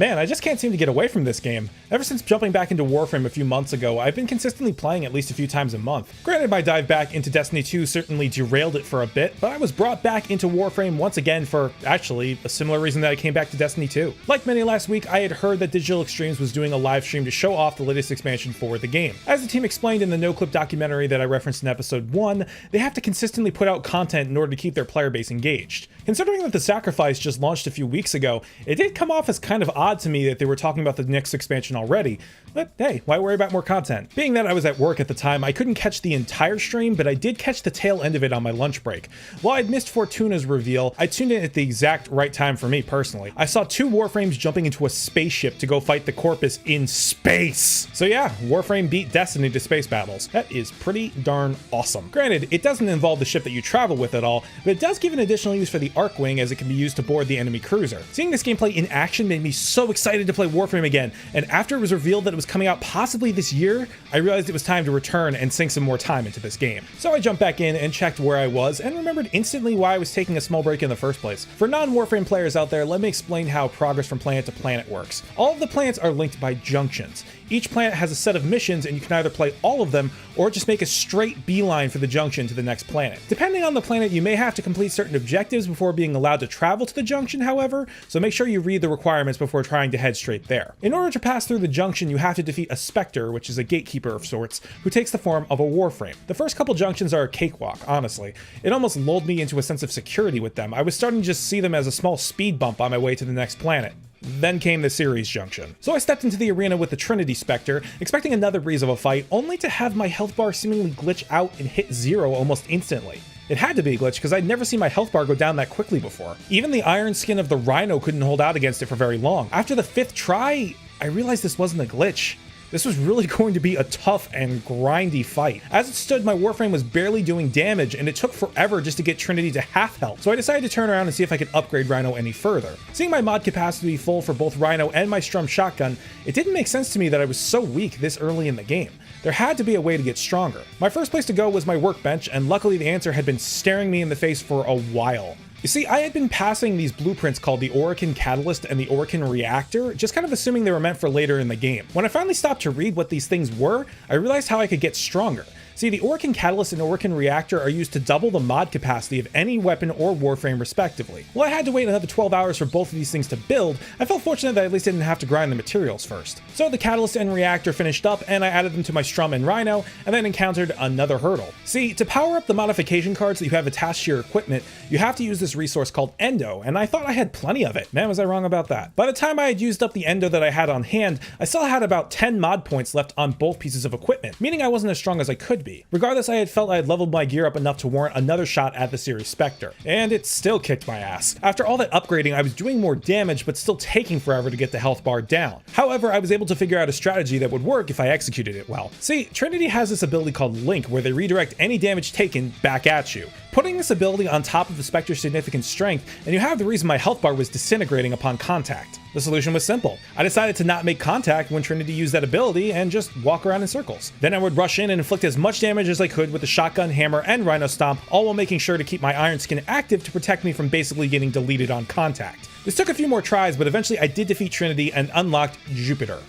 Man, I just can't seem to get away from this game. Ever since jumping back into Warframe a few months ago, I've been consistently playing at least a few times a month. Granted, my dive back into Destiny 2 certainly derailed it for a bit, but I was brought back into Warframe once again for, actually, a similar reason that I came back to Destiny 2. Like many last week, I had heard that Digital Extremes was doing a live stream to show off the latest expansion for the game. As the team explained in the no-clip documentary that I referenced in episode 1, they have to consistently put out content in order to keep their player base engaged. Considering that The Sacrifice just launched a few weeks ago, it did come off as kind of odd to me that they were talking about the next expansion already, but hey, why worry about more content? Being that I was at work at the time, I couldn't catch the entire stream, but I did catch the tail end of it on my lunch break. While I'd missed Fortuna's reveal, I tuned in at the exact right time for me personally. I saw 2 Warframes jumping into a spaceship to go fight the Corpus in space! So yeah, Warframe beat Destiny to space battles. That is pretty darn awesome. Granted, it doesn't involve the ship that you travel with at all, but it does give an additional use for the Arcwing as it can be used to board the enemy cruiser. Seeing this gameplay in action made me so excited to play Warframe again, and after it was revealed that it was coming out possibly this year, I realized it was time to return and sink some more time into this game. So I jumped back in and checked where I was and remembered instantly why I was taking a small break in the first place. For non-Warframe players out there, let me explain how progress from planet to planet works. All of the planets are linked by junctions. Each planet has a set of missions and you can either play all of them or just make a straight beeline for the junction to the next planet. Depending on the planet, you may have to complete certain objectives before being allowed to travel to the junction, however, so make sure you read the requirements before trying to head straight there. In order to pass through the junction, you have to defeat a Spector, which is a gatekeeper of sorts, who takes the form of a Warframe. The first couple junctions are a cakewalk, honestly. It almost lulled me into a sense of security with them. I was starting to just see them as a small speed bump on my way to the next planet. Then came the Ceres Junction. So I stepped into the arena with the Trinity Spector, expecting another breeze of a fight, only to have my health bar seemingly glitch out and hit 0 almost instantly. It had to be a glitch because I'd never seen my health bar go down that quickly before. Even the iron skin of the Rhino couldn't hold out against it for very long. After the 5th try, I realized this wasn't a glitch. This was really going to be a tough and grindy fight. As it stood, my Warframe was barely doing damage, and it took forever just to get Trinity to half health, so I decided to turn around and see if I could upgrade Rhino any further. Seeing my mod capacity full for both Rhino and my Strum shotgun, it didn't make sense to me that I was so weak this early in the game. There had to be a way to get stronger. My first place to go was my workbench, and luckily the answer had been staring me in the face for a while. You see, I had been passing these blueprints called the Orokin Catalyst and the Orokin Reactor, just kind of assuming they were meant for later in the game. When I finally stopped to read what these things were, I realized how I could get stronger. See, the Orokin Catalyst and Orokin Reactor are used to double the mod capacity of any weapon or Warframe respectively. While I had to wait another 12 hours for both of these things to build, I felt fortunate that I at least didn't have to grind the materials first. So the Catalyst and Reactor finished up and I added them to my Strum and Rhino, and then encountered another hurdle. See, to power up the modification cards that you have attached to your equipment, you have to use this resource called Endo, and I thought I had plenty of it. Man, was I wrong about that. By the time I had used up the Endo that I had on hand, I still had about 10 mod points left on both pieces of equipment, meaning I wasn't as strong as I could be. Regardless, I had felt I had leveled my gear up enough to warrant another shot at the Ceres Spector, and it still kicked my ass. After all that upgrading, I was doing more damage, but still taking forever to get the health bar down. However, I was able to figure out a strategy that would work if I executed it well. See, Trinity has this ability called Link, where they redirect any damage taken back at you. Putting this ability on top of the Spectre's significant strength, and you have the reason my health bar was disintegrating upon contact. The solution was simple. I decided to not make contact when Trinity used that ability and just walk around in circles. Then I would rush in and inflict as much damage as I could with the shotgun, hammer, and Rhino Stomp, all while making sure to keep my Iron Skin active to protect me from basically getting deleted on contact. This took a few more tries, but eventually I did defeat Trinity and unlocked Jupiter.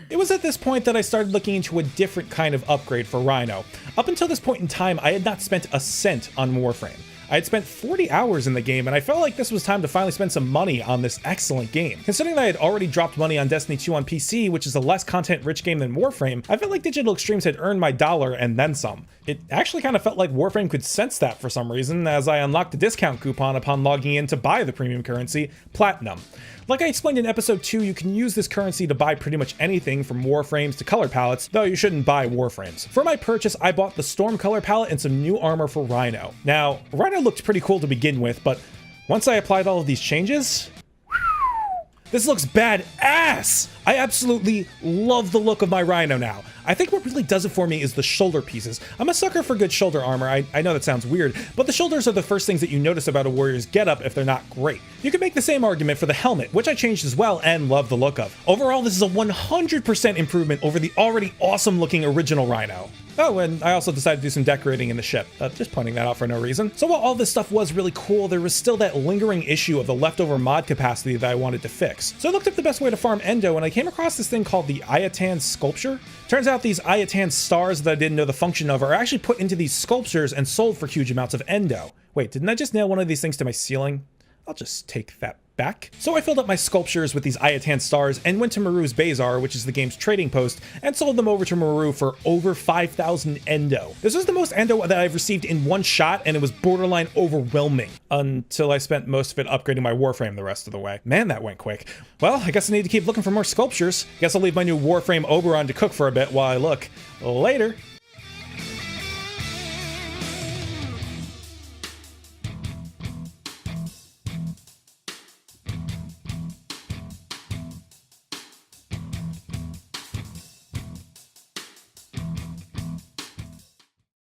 It was at this point that I started looking into a different kind of upgrade for Rhino. Up until this point in time, I had not spent a cent on Warframe. I had spent 40 hours in the game, and I felt like this was time to finally spend some money on this excellent game. Considering that I had already dropped money on Destiny 2 on PC, which is a less content-rich game than Warframe, I felt like Digital Extremes had earned my dollar and then some. It actually kind of felt like Warframe could sense that for some reason, as I unlocked the discount coupon upon logging in to buy the premium currency, Platinum. Like I explained in episode 2, you can use this currency to buy pretty much anything from Warframes to color palettes, though you shouldn't buy Warframes. For my purchase, I bought the Storm color palette and some new armor for Rhino. Now, Rhino looked pretty cool to begin with, but once I applied all of these changes, this looks badass! I absolutely love the look of my Rhino now. I think what really does it for me is the shoulder pieces. I'm a sucker for good shoulder armor. I know that sounds weird, but the shoulders are the first things that you notice about a warrior's getup if they're not great. You can make the same argument for the helmet, which I changed as well and love the look of. Overall, this is a 100% improvement over the already awesome looking original Rhino. Oh, and I also decided to do some decorating in the ship. Just pointing that out for no reason. So while all this stuff was really cool, there was still that lingering issue of the leftover mod capacity that I wanted to fix. So I looked up the best way to farm Endo, and I came across this thing called the Ayatan Sculpture. Turns out these Ayatan stars that I didn't know the function of are actually put into these sculptures and sold for huge amounts of Endo. Wait, didn't I just nail one of these things to my ceiling? I'll just take that back. So I filled up my sculptures with these Ayatan stars and went to Maru's Bazaar, which is the game's trading post, and sold them over to Maru for over 5,000 Endo. This was the most Endo that I've received in one shot, and it was borderline overwhelming until I spent most of it upgrading my Warframe the rest of the way. Man, that went quick. Well, I guess I need to keep looking for more sculptures. Guess I'll leave my new Warframe Oberon to cook for a bit while I look. Later.